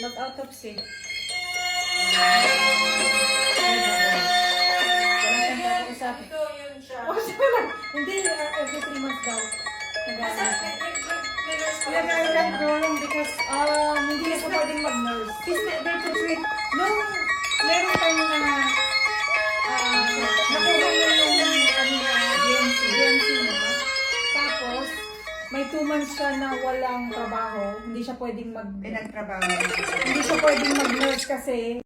Mag-autopsy. Ito yun siya. Hindi, every 3 months daw. May Yeah, I can't go home because hindi siya pwedeng mag-nurse. He's there to treat. Nung meron tayong nakuha mo yung DMC na. Tapos, may 2 months siya na walang trabaho. Hindi siya pwedeng Pinagtrabaho. hindi siya pwedeng mag-nurse kasi